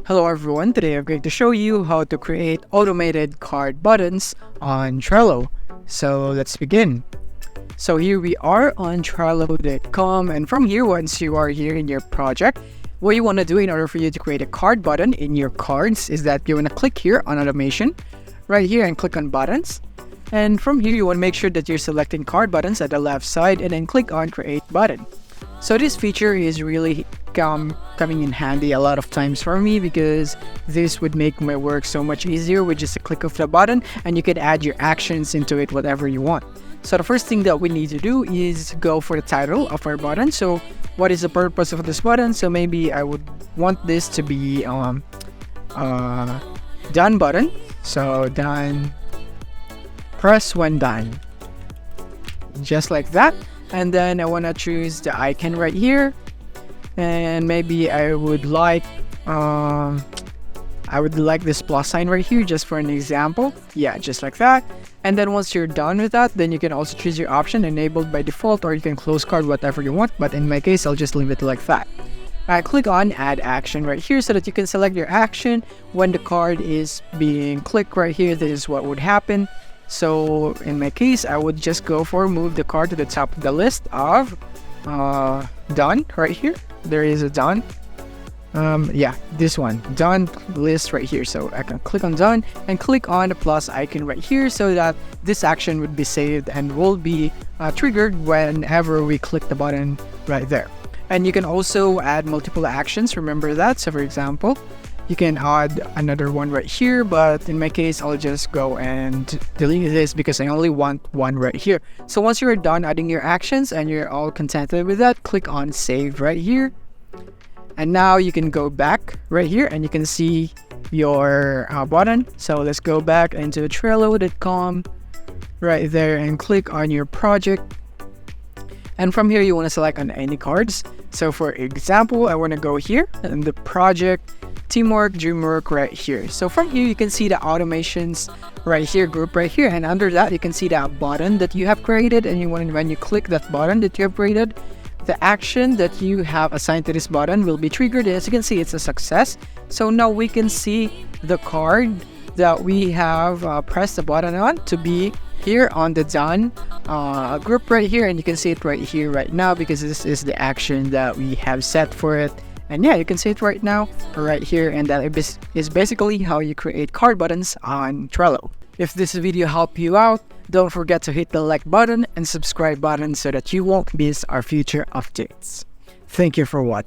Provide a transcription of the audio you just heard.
Hello everyone, today I'm going to show you how to create automated card buttons on Trello. So let's begin. So here we are on Trello.com, and from here, once you are here in your project, what you want to do in order for you to create a card button in your cards is that you want to click here on automation right here and click on buttons. And from here, you want to make sure that you're selecting card buttons at the left side and then click on create button. So this feature is really coming in handy a lot of times for me because this would make my work so much easier with just a click of the button, and you can add your actions into it whatever you want. So the first thing that we need to do is go for the title of our button. So what is the purpose of this button? So maybe I would want this to be done button. So done, press when done, just like that. And then I want to choose the icon right here, and maybe I would like this plus sign right here just for an example. Yeah, just like that. And then once you're done with that, then you can also choose your option enabled by default, or you can close card whatever you want, but in my case I'll just leave it like that. I click on add action right here so that you can select your action when the card is being clicked right here. This is what would happen. So in my case, I would just go for move the card to the top of the list of done right here. There is a done. Yeah, this one, done list right here. So I can click on done and click on the plus icon right here so that this action would be saved and will be triggered whenever we click the button right there. And you can also add multiple actions, remember that. So for example, you can add another one right here, but in my case, I'll just go and delete this because I only want one right here. So once you're done adding your actions and you're all contented with that, click on save right here. And now you can go back right here and you can see your button. So let's go back into Trello.com right there and click on your project. And from here, you want to select on any cards. So for example, I want to go here and the project, teamwork, dreamwork right here. So from here, you can see the automations right here, group right here. And under that, you can see that button that you have created. And when you click that button that you have created, the action that you have assigned to this button will be triggered. As you can see, it's a success. So now we can see the card that we have pressed the button on to be here on the done group right here, and you can see it right here right now because this is the action that we have set for it. And yeah, you can see it right now right here, and that is basically how you create card buttons on Trello. If this video helped you out, don't forget to hit the like button and subscribe button so that you won't miss our future updates. Thank you for watching.